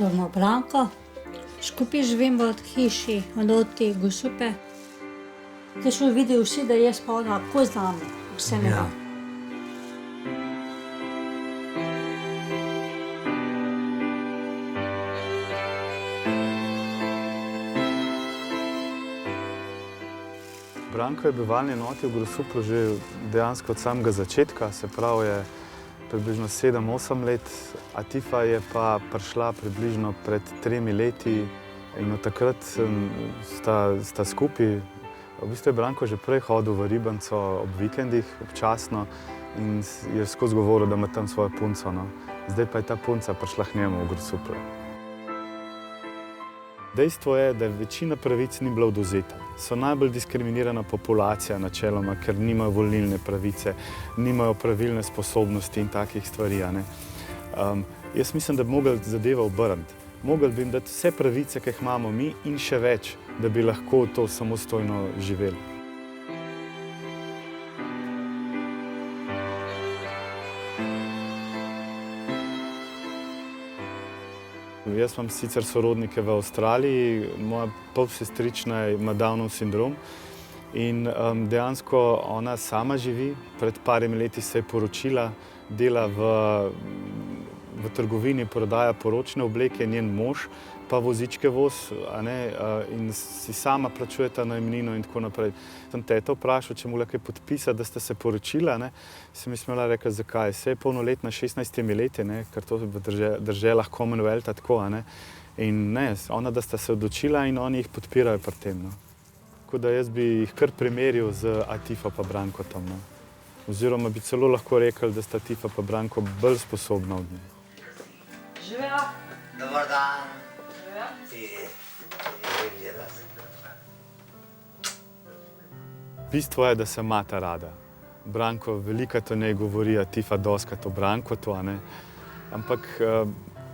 Bomo Branko, skupaj živimo v hiši, od Gosupe. Kaj smo videli vsi, da je spolna, ko znamo, vse ne bo. Branko je bivalni enoti v Grosuplju že dejansko od samega začetka, se pravi je približno 7-8 let. Atifa je pa prišla približno pred 3 leti in od takrat sta skupaj. V bistvu je Branko že prej hodil v Ribanco ob vikendih, občasno, in je skozi govoril, da ima tam svojo punco. No. Zdaj pa je ta punca prišla k njemu v Grosuplju. Dejstvo je, da večina pravic ni bila odvzeta. So najbolj diskriminirana populacija načeloma, ker nimajo volilne pravice, nimajo pravilne sposobnosti in takih stvari. Jaz mislim, da bi mogli zadevo obrniti. Mogli bi jim dati vse pravice, ki jih imamo mi, in še več, da bi lahko to samostojno živeli. Jaz imam sicer sorodnike v Avstraliji, moja polsestrična ima Downov sindrom in dejansko ona sama živi. Pred parimi leti se je poročila, dela v trgovini, prodaja poročne obleke, njen mož pa vozičke voz, in si sama plačujeta najemnino in tako naprej. Sem teto vprašal, če mogla kaj podpisati, da sta se poročila, sem jim smela rekla, zakaj. Se je polnoletna 16 leti, ker to v državah Commonwealtha tako, in ona, da sta se odločila in oni jih podpirajo pri tem. Tako da jaz bi jih kar primerjal z Atifo pa Brankotom. Oziroma bi celo lahko rekli, da sta Atifa pa Branko bolj sposobna od nje. Živijo. Dobar dan. Bistvo je, da se imata rada. Branko velikokrat o njej govori, Atifa dostikrat o Brankotu, ampak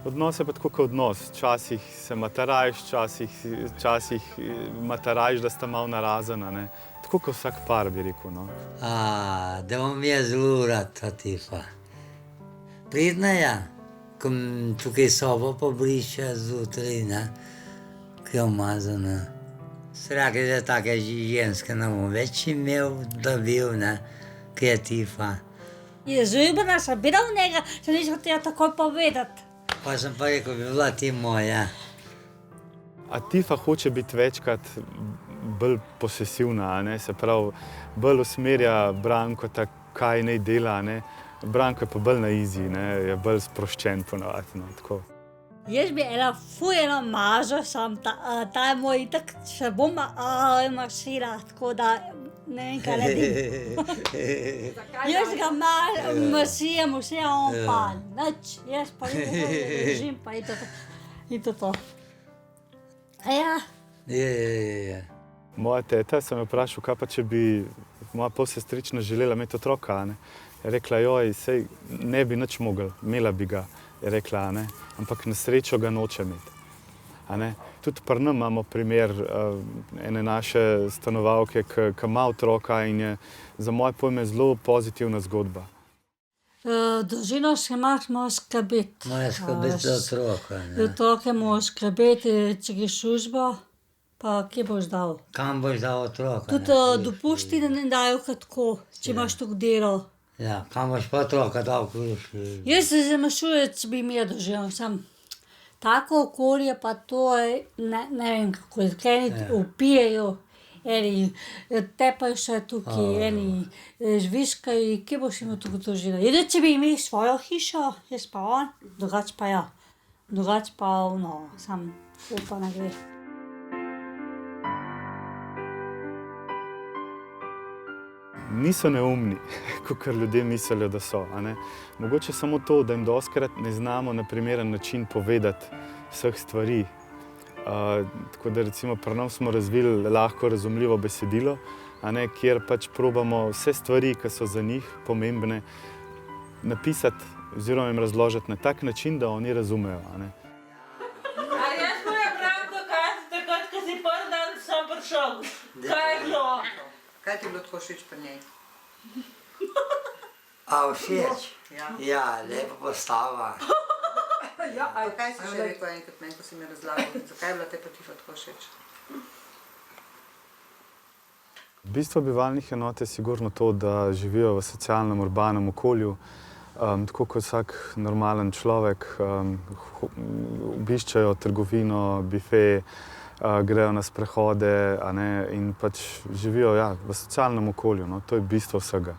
odnos je pa tako kot odnos. Včasih se imata rajš, včasih imata rajš, da sta malo narazen, tako kot vsak par, bi rekel. Da bom jaz zelo rad, Atifa. Pridna je, ko tukaj sobo pobriše zjutraj, ki je umazana. Se rekli, da take ženske ne bom več imel, da bil, ki je Atifa. Je zljubljena, sem bila v njega, se nisem hotela takoj povedati. Pa sem pa rekel, bi bila ti moja. Atifa hoče biti večkrat bolj posesivna, se pravi, bolj usmerja Brankota, kaj naj dela. Branko je pa bolj na easy, je bolj sproščen ponavadi. Jaz bi ena maža, ta je moj itak, še bom mašila, tako da ne vem, kaj naredim. Jaz ga mašijem, vse on pa nič, jaz pa držim, pa in to. Je. Moja teta sem jo vprašal, kaj pa če bi moja polsestrična želela imeti otroka. Je rekla, joj, sej ne bi nič mogla, imela bi ga. Je rekla, ampak na srečo ga noče imeti. Tudi pri nam imamo primer ene naše stanovalke, ki ima otroka in je za moje pojme zelo pozitivna zgodba. Družino še moramo skrbeti. Moja skrbeti za otroka. Otroke moramo skrbeti, če greš v službo, pa kje boš dal? Kam boš dal otroka? Tudi dopusti ne dajo tako, če imaš tako delo. Ja, kam boš pa otroka dal? Jaz se zamašujem, če bi imel družino, sem tako okolje, pa to je, ne vem kako, eni upijejo, eni tepajo še tukaj, eni žvižkajo, kje boš imel tako družino. Jedno, če bi imel svojo hišo, jaz pa on, drugače pa ja. Drugače pa sam upa ne gre. Niso neumni, kakor ljudje mislijo, da so. Mogoče samo to, da jim dostikrat ne znamo na primeren način povedati vseh stvari. Tako da recimo pri nas smo razvili lahko razumljivo besedilo, kjer pač probamo vse stvari, ki so za njih pomembne, napisati oziroma jim razložiti na tak način, da oni razumejo. Ali jaz moja Branko, takrat, ko si prvi dan sem prišel, kaj je bilo? Kaj ti je bilo tako všeč pri njej? A všeč? Ja, lepa postava. Pa kaj si še rekel enkrat meni, ko si mi razlagal? Zakaj je bila te pa Tifa tako všeč? Bistvo bivalnih enot je sigurno to, da živijo v socialnem, urbanem okolju, tako kot vsak normalen človek, obiščajo trgovino, bife, grejo na sprehode, a ne, in pač živijo v socialnem okolju, no, to je bistvo vsega.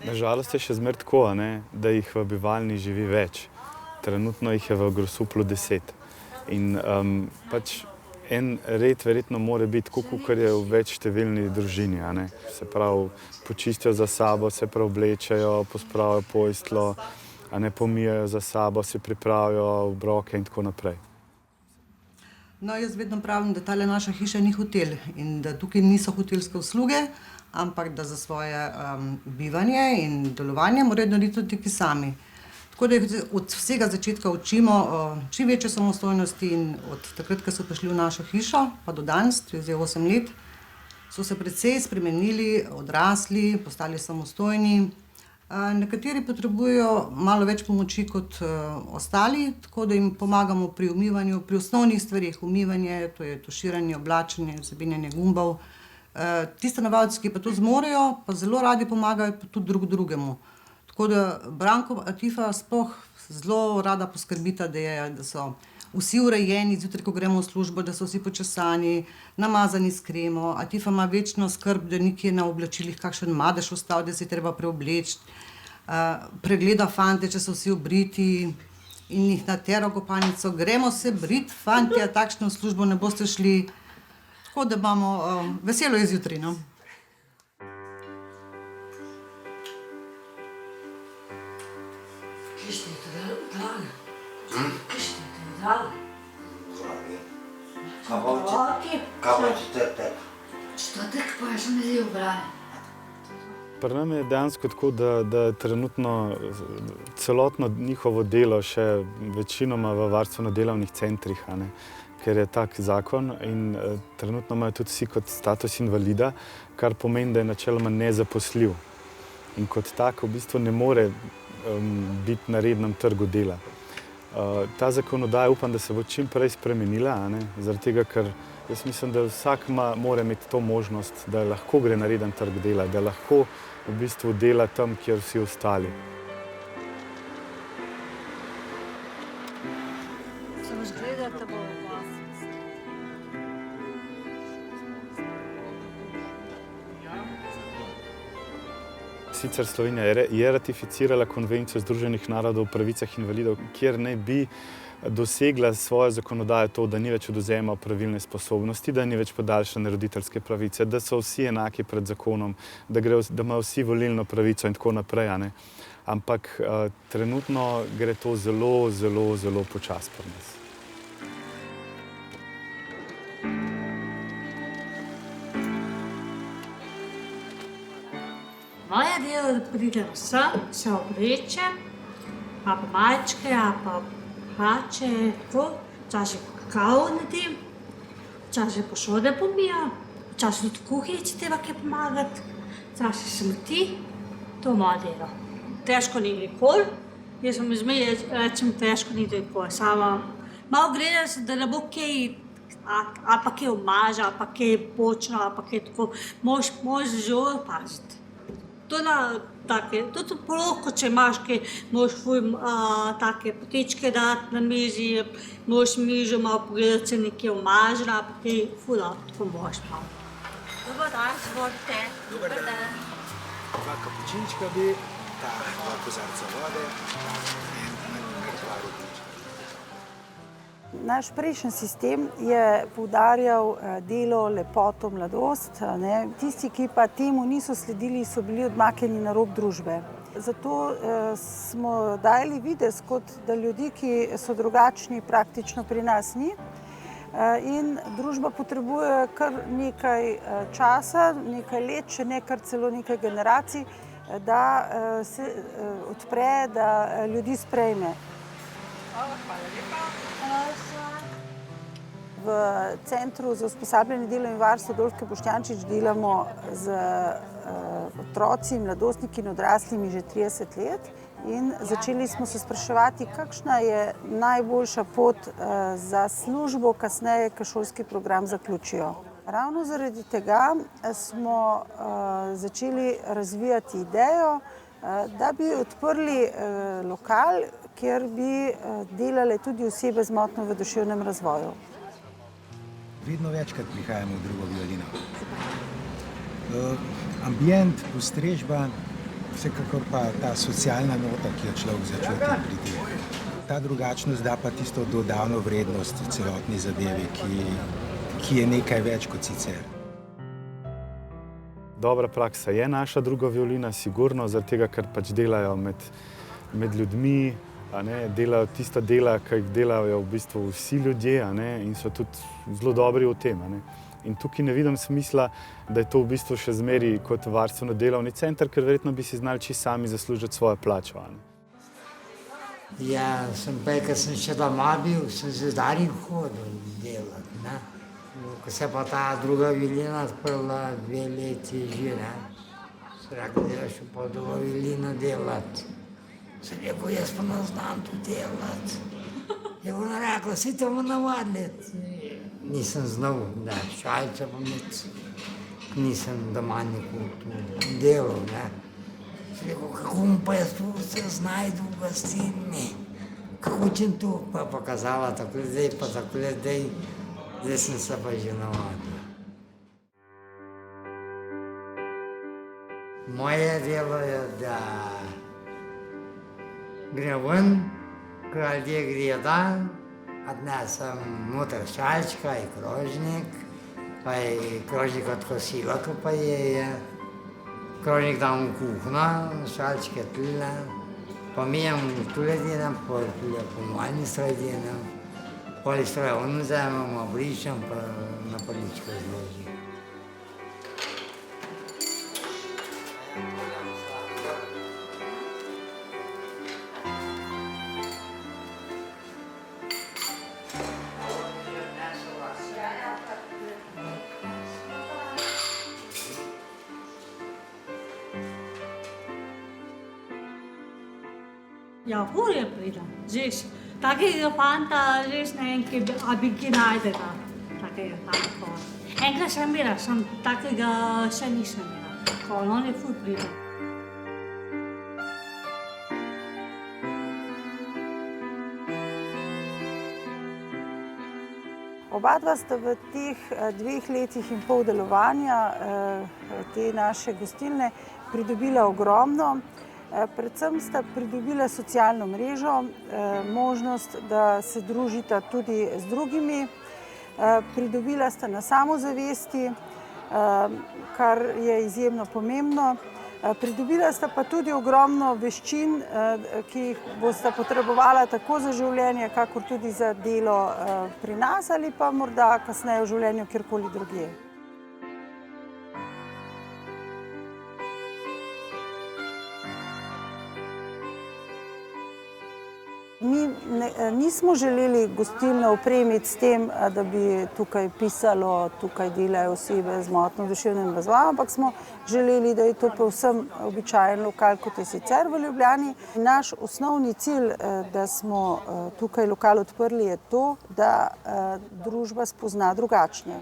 Nažalost je še zmeraj tako, a ne, da jih v bivalni živi več. Trenutno jih je v Grosuplju 10. In pač en red verjetno mora biti tako, kakor je v večštevilni družini, a ne. Se pravi, počistijo za sabo, se preoblečejo, pospravijo posteljo, a ne, pomijajo za sabo, se pripravijo obroke in tako naprej. No, jaz vedno pravim, da tale naša hiša ni hotel in da tukaj niso hotelske usluge, ampak da za svoje bivanje in delovanje morajo narediti tudi sami. Tako da jih od vsega začetka učimo čim večje samostojnosti in od takrat, ko so prišli v našo hišo, pa do danes, to je zdaj 8 let, so se precej spremenili, odrasli, postali samostojni. Nekateri potrebujejo malo več pomoči kot ostali, tako da jim pomagamo pri umivanju, pri osnovnih stvarih, umivanje, to je tuširanje, oblačenje, zabinjanje gumbov. Ti stanovalci, ki pa to zmorejo, pa zelo radi pomagajo tudi drug drugemu. Tako da Branko in Tifa sploh zelo rada poskrbita, da so vsi urejeni, zjutraj, ko gremo v službo, da so vsi počesani, namazani s kremo. Tifa ima večno skrb, da nikjer na oblačilih kakšen madež ostal, da se je treba preobleči. Pregleda fante, če so vsi obriti in jih natera v kopalnico. Gremo se brit, fantje, takšno službo ne boste šli. Tako da imamo veselo izjutri, no. Pri nam je dejansko tako, da trenutno celotno njihovo delo še večinoma v varstveno-delovnih centrih, a ne, ker je tak zakon in trenutno imajo tudi vsi kot status invalida, kar pomeni, da je načeloma nezaposljiv. In kot tak v bistvu ne more biti na rednem trgu dela. Ta zakonodaja upam, da se bo čim prej spremenila, a ne, zaradi tega, ker jaz mislim, da vsak mora imeti to možnost, da lahko gre na reden trg dela, da lahko v bistvu dela tam, kjer vsi ostali. Samo zgleda, da bo Sicer Slovenija je ratificirala Konvencijo Združenih narodov o pravicah invalidov, kjer naj bi dosegla svojo zakonodajo to, da ni več odvzema pravilne sposobnosti, da ni več podaljšane roditeljske pravice, da so vsi enaki pred zakonom, da imajo vsi volilno pravico in tako naprej, a ne. Ampak trenutno gre to zelo, zelo, zelo počasi pri nas. moje delo, da pridem sem, se oblečem, pa majčke, pa hlače, tako, včasih kakao naredim, včasih posode pomijam, včasih tudi kuhinjici treba kaj pomagati, včasih smeti, to je moje delo. Težko ni nikoli, jaz sem zmeraj rečem, težko ni nikoli, samo malo gledam se, da ne bo kaj, ali pa kaj umaže, ali pa kaj počne, ali pa kaj tako, moraš zelo paziti. To na take, tudi poloko, če imaš kaj, moraš take potičke dati na mizi, moraš mižo malo pogledati, se nekaj umaže, ali pa kaj tako moraš malo. Dobar dan, izvolite. Dobar dan. 2 kapučinčka bi, 2 kozarca vode in par rogličk. Naš prejšnji sistem je poudarjal delo, lepoto, mladost. Tisti, ki pa temu niso sledili, so bili odmaknjeni na rob družbe. Zato smo dajali videz, kot da ljudi, ki so drugačni, praktično pri nas ni. In družba potrebuje kar nekaj časa, nekaj let, če ne kar celo nekaj generacij, da se odpre, da ljudi sprejme. V Centru za usposabljanje, delo in varstvo Dolške Boštjančič delamo z otroci, mladostniki in odraslimi že 30 let In začeli smo se spraševati, kakšna je najboljša pot za službo kasneje, ko šolski program zaključijo. Ravno zaradi tega smo začeli razvijati idejo, da bi odprli lokal, kjer bi delale tudi osebe z motnjo v duševnem razvoju. Vedno večkrat prihajamo v drugo violino. Ambient, postrežba, vsekakor pa ta socialna nota, ki jo človek začuti pri tem. Ta drugačnost da pa tisto dodano vrednost celotni zadevi, ki je nekaj več kot sicer. Dobra praksa je naša druga violina, sigurno, zaradi tega, ker pač delajo med ljudmi, delajo tista dela, ki jih delajo v bistvu vsi ljudje, in so tudi zelo dobri v tem. In tukaj ne vidim smisla, da je to v bistvu še zmeri kot varstveno-delovni center, ker verjetno bi si znali čisto sami zaslužiti svojo plačo. Ja, ko sem še doma bil, sem se z Darim hodil delati. Ko se pa ta druga violina odprla 2 leti že, sem rekel, da še pa druga violina delati. Sem rekel, jaz pa ne znam tu delati. Je ona rekla, si te bomo navadili. Nisem znal, da šalce pa nisem doma nikoli delal. Sem rekel, kako bom pa jaz tu se znajdu v gostilni, kako učim tu, pa je pokazala tako zdaj, pa tako zdaj, zdaj sem se pa že navadil. Moje delo je, da grem ven, ko ljudje grejo dan, odnesem noter šalčka in krožnik, pa je krožnik od kosila, ko pa je. Krožnik dam v kuhno, šalčke tule, pa mijem tule delam, pa tule pomalni stroj delam, poli stroj vzamem, obrišem, pa na poličko zložim. Ja, ful je priden, žeš. Takega fanta, žeš, ne vem, a bi ki najdela. Takega fanta. Enkrat sem bila, takega še nisem bila. On je ful priden. Oba dva sta v teh 2 letih in pol delovanja te naše gostilne pridobila ogromno. Predvsem sta pridobila socialno mrežo, možnost, da se družita tudi z drugimi. Pridobila sta na samozavesti, kar je izjemno pomembno. Pridobila sta pa tudi ogromno veščin, ki jih bosta potrebovala tako za življenje, kakor tudi za delo pri nas ali pa morda kasneje v življenju kjerkoli drugje. Mi nismo želeli gostilno opremiti s tem, da bi tukaj pisalo, tukaj delajo osebe z motnjo v duševnem razvoju, ampak smo želeli, da je to povsem običajen lokal, kot je sicer v Ljubljani. Naš osnovni cilj, da smo tukaj lokal odprli, je to, da družba spozna drugačne.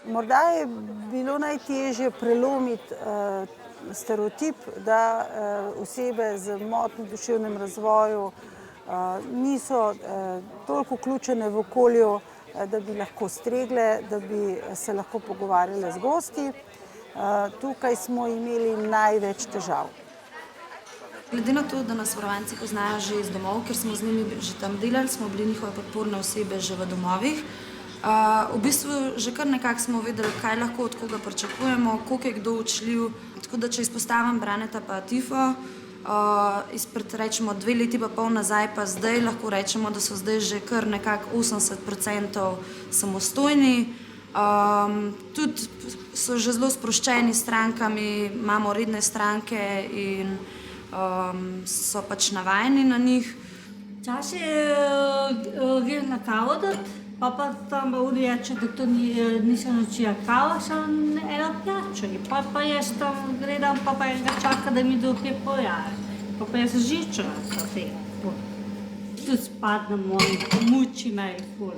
Morda je bilo najtežje prelomiti stereotip, da osebe z motnjo v duševnem razvoju niso toliko vključene v okolju, da bi lahko stregle, da bi se lahko pogovarjale z gosti. Tukaj smo imeli največ težav. Glede na to, da nas varovanci poznajo že iz domov, ker smo z njimi že tam delali, smo bili njihove podporne osebe že v domovih. V bistvu že kar nekako smo vedeli, kaj lahko od koga pričakujemo, koliko je kdo učljiv. Tako da, če izpostavim Braneta pa Tifo, izpred rečemo 2 leti pa pol nazaj pa zdaj lahko rečemo, da so zdaj že kar nekako 80% samostojni. Tudi so že zelo sproščeni s strankami, imamo redne stranke in so pač navajeni na njih. Včasih grem na kavo dati, pa tam oni reče, da to nisem naučila kava, sem eno pijačo. Pa jaz tam gledam, pa enega čaka, da mi drugi pojavi. Pa jaz žičem na te. Tudi spadnemo in muči me je ful.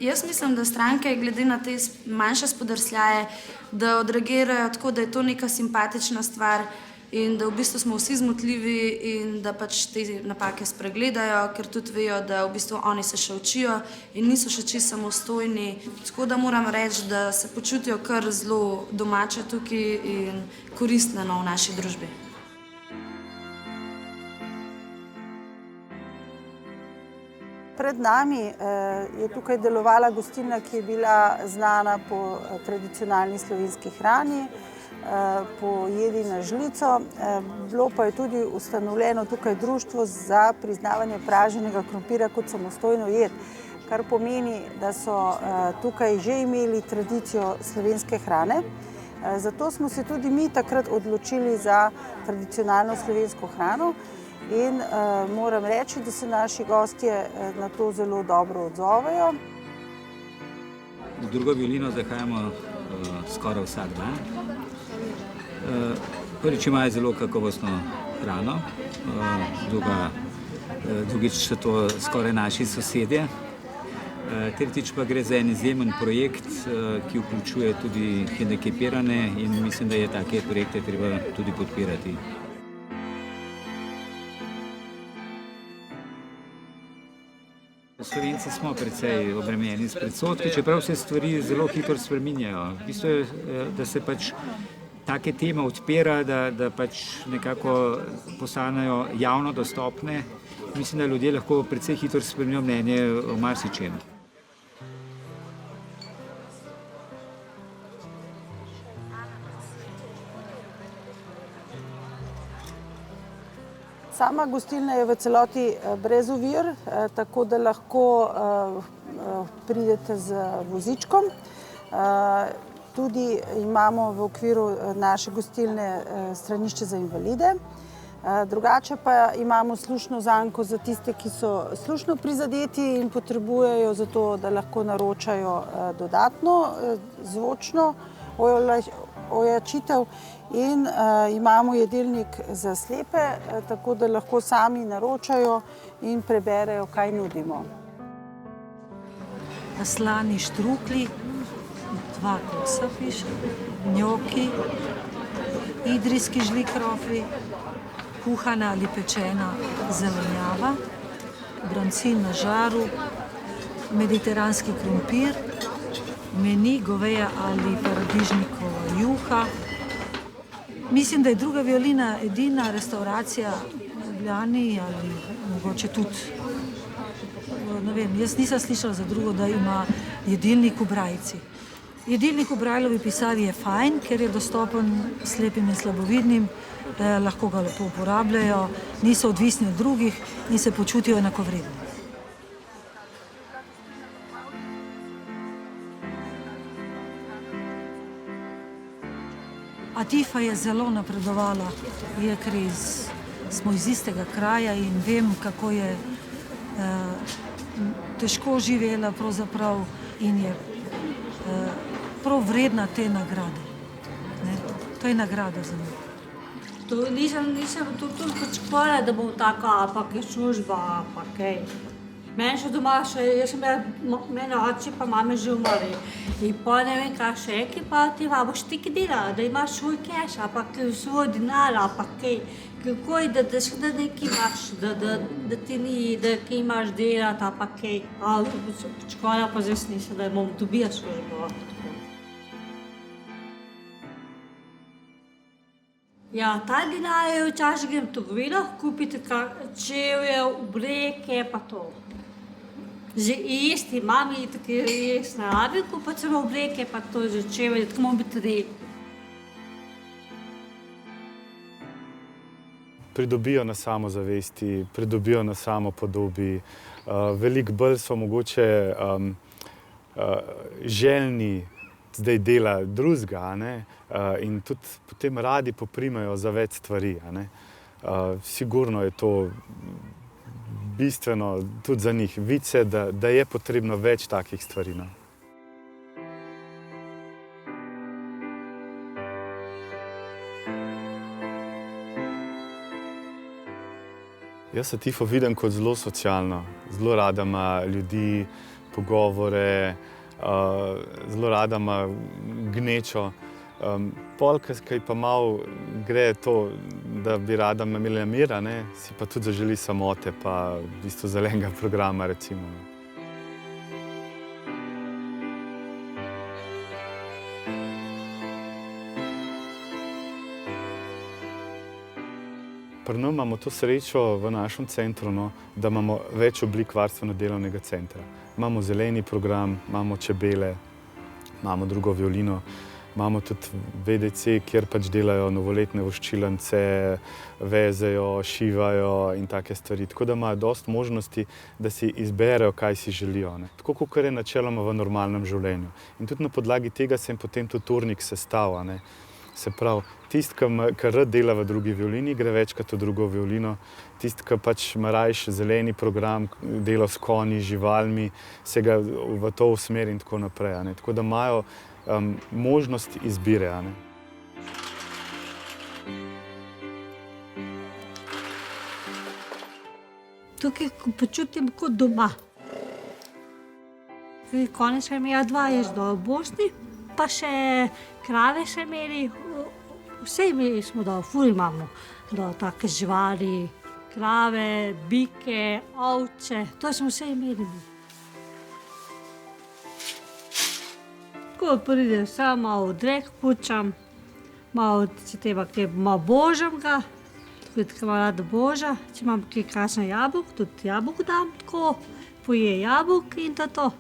Jaz mislim, da stranke, glede na te manjše spodrsljaje, da odreagirajo tako, da je to neka simpatična stvar in da v bistvu smo vsi zmotljivi in da pač te napake spregledajo, ker tudi vejo, da v bistvu oni se še učijo in niso še čisto samostojni. Tako da moram reči, da se počutijo kar zelo domače tukaj in koristne v naši družbi. Pred nami je tukaj delovala gostilna, ki je bila znana po tradicionalni slovenski hrani, po jedi na žlico. Bilo pa je tudi ustanovljeno tukaj društvo za priznavanje praženega krompirja kot samostojno jed, kar pomeni, da so tukaj že imeli tradicijo slovenske hrane. Zato smo se tudi mi takrat odločili za tradicionalno slovensko hrano. In moram reči, da se naši gostje na to zelo dobro odzovejo. V drugo violino zahajamo skoraj vsak dan. Prvič imajo zelo kakovostno hrano, drugič so to skoraj naši sosedje. Tretjič pa gre za en izjemen projekt, ki vključuje tudi hendikepirane in mislim, da je take projekte treba tudi podpirati. Slovenci smo precej obremenjeni s predsodki, čeprav se stvari zelo hitro spreminjajo. V bistvu je, da se pač take teme odpira, da pač nekako postanejo javno dostopne. Mislim, da ljudje lahko precej hitro spremenijo mnenje o marsičem. Sama gostilna je v celoti brez ovir, tako da lahko pridete z vozičkom. Tudi imamo v okviru naše gostilne stranišče za invalide. Drugače pa imamo slušno zanko za tiste, ki so slušno prizadeti in potrebujejo za to, da lahko naročajo dodatno zvočno ojačitev. In imamo jedilnik za slepe, tako da lahko sami naročajo in preberejo, kaj nudimo. Slani štruklji, 2 kosa piše, njoki, idrijski žlikrofi, kuhana ali pečena zelenjava, brancin na žaru, mediteranski krompir, meni goveja ali paradižnikova juha. Mislim, da je druga violina edina restauracija v Ljubljani ali mogoče tudi, ne vem, jaz nisem slišala za drugo, da ima jedilnik v brajici. Jedilnik v brajlovi pisavi je fajn, ker je dostopen slepim in slabovidnim, lahko ga lepo uporabljajo, niso odvisni od drugih in se počutijo enakovredni. Atifa je zelo napredovala, ker smo iz istega kraja in vem, kako je težko živela pravzaprav in je prav vredna te nagrade. To je nagrada za me. To nisem tudi pričakovala, da bom taka, pa kaj služba, pa kaj. Meni še doma, mene oči pa mame že umrli. In pa ne vem, kaj še je, ki pa ti boš ti kaj delala, da imaš svoj cash, pa svoj denar, pa kaj. Kako je, da še da nekaj imaš, da ti ni, da kaj imaš delati, pa kaj. Pričakovala pa zdaj nisem, da bom dobila službo. Ja, ta denar je včasih grem v trgovino, kupite čevlje, obleke, pa to. Že isti, mami tako res ne rabi kupiti celo obleke, pa to že čevlje, tako mora biti red. Pridobijo na samozavesti, pridobijo na samopodobi. Veliko bolj so mogoče željni zdaj dela drugega, in tudi potem radi poprimejo za več stvari. Sigurno je to bistveno tudi za njih. Vidi se, da je potrebno več takih stvari. Jaz se Tifo vidim kot zelo socialno. Zelo rada ima ljudi, pogovore, zelo rada ima gnečo. Pol, kaj pa malo gre to, da bi rada imela mira, si pa tudi zaželi samote, pa v bistvu zelenega programa, recimo. Pri nas imamo to srečo v našem centru, da imamo več oblik varstveno-delovnega centra. Imamo zeleni program, imamo čebele, imamo drugo violino, imamo tudi VDC, kjer pač delajo novoletne voščilance, vezejo, šivajo in take stvari. Tako da imajo dosti možnosti, da si izberejo, kaj si želijo. Tako kot je načeloma v normalnem življenju. In tudi na podlagi tega se jim potem tudi turnik sestavlja. Se pravi, tisti, ki rad dela v drugi violini, gre večkrat v drugo violino. Tisti, ki pač ima rajši zeleni program, dela s konji, živalmi, se ga v to usmeri in tako naprej. Tako da imajo možnost izbire. Tukaj počutim kot doma. Konec smo imeli 2 jezda v Bosni, pa še krave smo imeli, vse imeli smo, ful imamo, take živali, krave, bike, ovce, to smo vse imeli. Ko pridem sam, malo drek pučam, malo božam ga, tudi ko imam rada boža, če imam kaj kakšen jabolk, tudi jabolk dam tako, poje jabolk in to.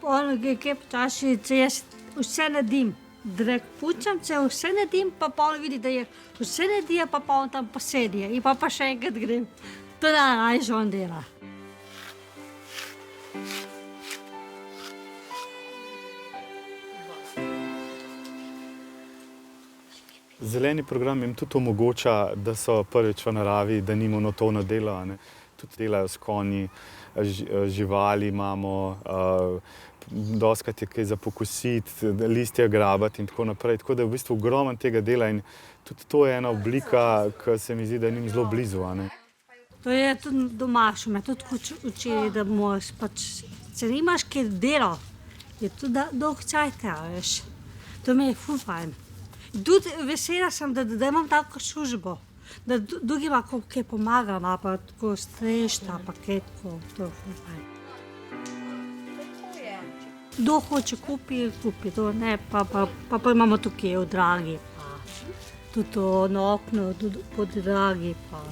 Kaj počasi, če jaz vse naredim, drek pučam, če vse naredim, pa on vidi, da je vse naredil, pa on tam posedi in pa še enkrat grem. To da najže on dela. Zeleni program jim tudi omogoča, da so prvič v naravi, da ni monotono delo. Tudi delajo s konji, živali imamo, dostikrat je kaj za pokusiti, listje grabati in tako naprej. Tako da je v bistvu ogromno tega dela in tudi to je ena oblika, ki se mi zdi, da je njim zelo blizu. To je tudi doma, še me tudi učili, da moraš pač, če nimaš kaj delo, je tudi dolg čas treba, veš. To mi je ful fajn. Tudi vesela sem, da imam tako službo, da drugima kaj pomagam, pa tako strešta, pa kaj tako, to je ful fajn. Kdo hoče kupi, to ne, pa imamo tukaj v dragi, pa tudi na okno, po dragi, pa.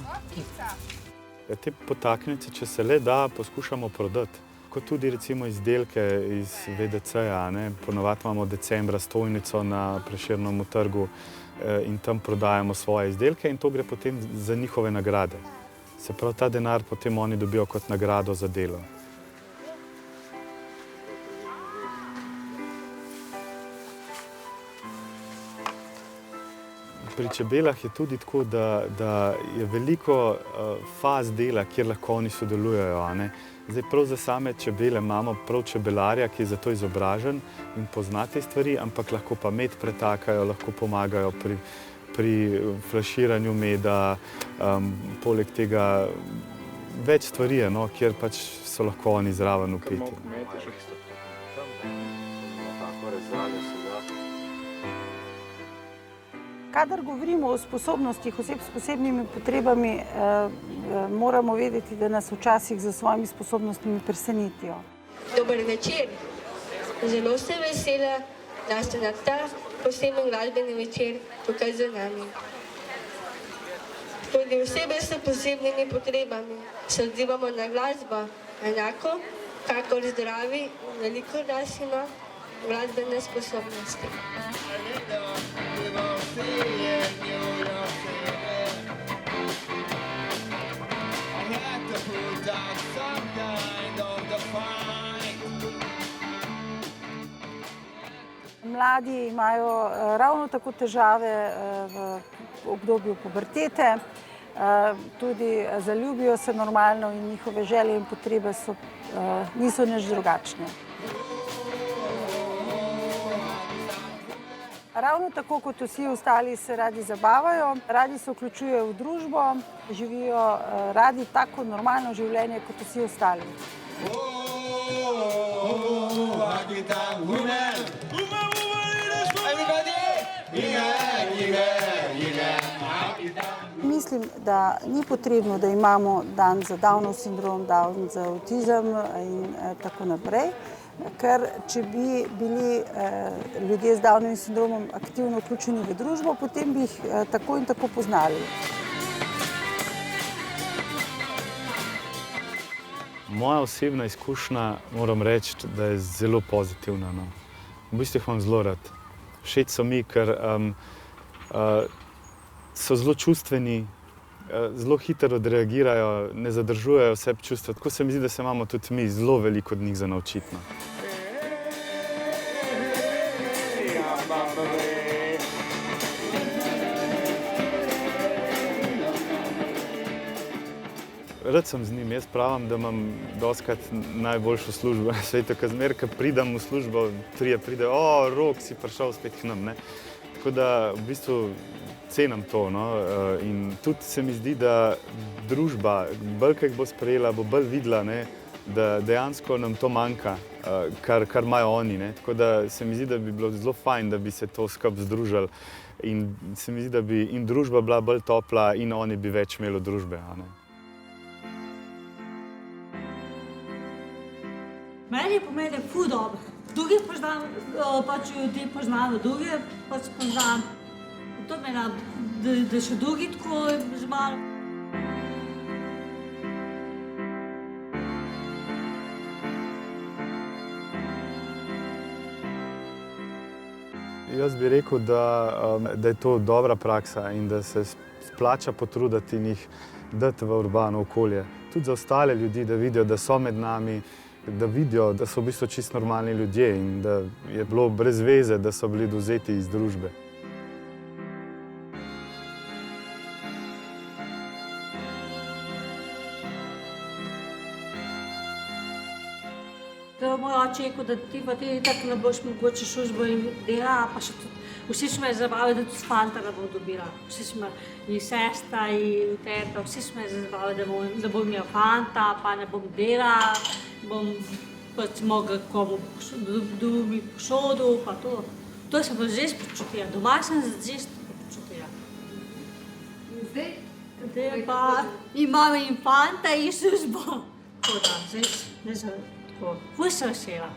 Te potaknjence, če se le da, poskušamo prodati. Kot tudi recimo izdelke iz VDC-ja. Ponovadi imamo decembra stojnico na Prešernovem trgu in tam prodajamo svoje izdelke in to gre potem za njihove nagrade. Se pravi, ta denar potem oni dobijo kot nagrado za delo. Pri čebelah je tudi tako, da je veliko faz dela, kjer lahko oni sodelujejo. Zdaj, prav za same čebele imamo prav čebelarja, ki je za to izobražen in pozna te stvari, ampak lahko pa med pretakajo, lahko pomagajo pri flaširanju meda, poleg tega več stvari je, kjer pač so lahko oni zraven vpeti. Kadar govorimo o sposobnostih oseb s posebnimi potrebami, moramo vedeti, da nas včasih za svojimi sposobnostmi presenetijo. Dober večer. Zelo sem vesela, da ste na ta poseben glasbeni večer tukaj z nami. Tudi osebe s posebnimi potrebami se odzivamo na glasbo enako, kakor zdravi, veliko nas ima glasbene sposobnosti. Mladi imajo ravno tako težave v obdobju pubertete, tudi zaljubijo se normalno in njihove želje in potrebe niso nič drugačne. Ravno tako kot vsi ostali se radi zabavajo, radi se vključujejo v družbo, živijo radi tako normalno življenje kot vsi ostali. Mislim, da ni potrebno, da imamo dan za Downov sindrom, dan za avtizem in tako naprej. Ker če bi bili ljudje z Downovim sindromom aktivno vključeni v družbo, potem bi jih tako in tako poznali. Moja osebna izkušnja, moram reči, da je zelo pozitivna. No. V bistvu jih imam zelo rad. Všeč so mi, ker so zelo čustveni, zelo hitro odreagirajo, ne zadržujejo vse čustva. Tako se mi zdi, da se imamo tudi mi zelo veliko od njih za naučiti. No. Rad sem z njim. Jaz pravim, da imam dostikrat najboljšo službo na svetu, ker zmeraj, ko pridem v službo, trije pridejo, o, Rok, si prišel spet k nam, ne. Tako da v bistvu cenim to, no. In tudi se mi zdi, da družba, bolj ko jih bo sprejela, bo bolj videla, ne, da dejansko nam to manjka, kar imajo oni, ne. Tako da se mi zdi, da bi bilo zelo fajn, da bi se to skupaj združili in se mi zdi, da bi in družba bila bolj topla in oni bi več imeli družbe, a ne. Meni pomeni ful dobro. Drugi poznam, pač ljudi poznam, drugi pač poznam. To meni, da še drugi tako z malo. Jaz bi rekel, da je to dobra praksa in da se splača potruditi in jih dati v urbano okolje. Tudi za ostale ljudi, da vidijo, da so med nami, da vidijo, da so v bistvu čisto normalni ljudje in da je bilo brez veze, da so bili dovzeti iz družbe. Moj oče je rekel, da ti pa ti tako ne boš mogoče službo in dela, pa še tudi vsi smo me zabavali, da tudi fanta ne bom dobila. Vsi smo, in sestra, in teta, vsi smo me zabavali, da bom imela fanta, pa ne bom delala, bom pač mogla komu drugi pošodu, pa to. To sem pa že počutila, doma sem že počutila. Zdaj pa imam in fanta in službo. Tako da, zdaj sem tako, ful sem vesela.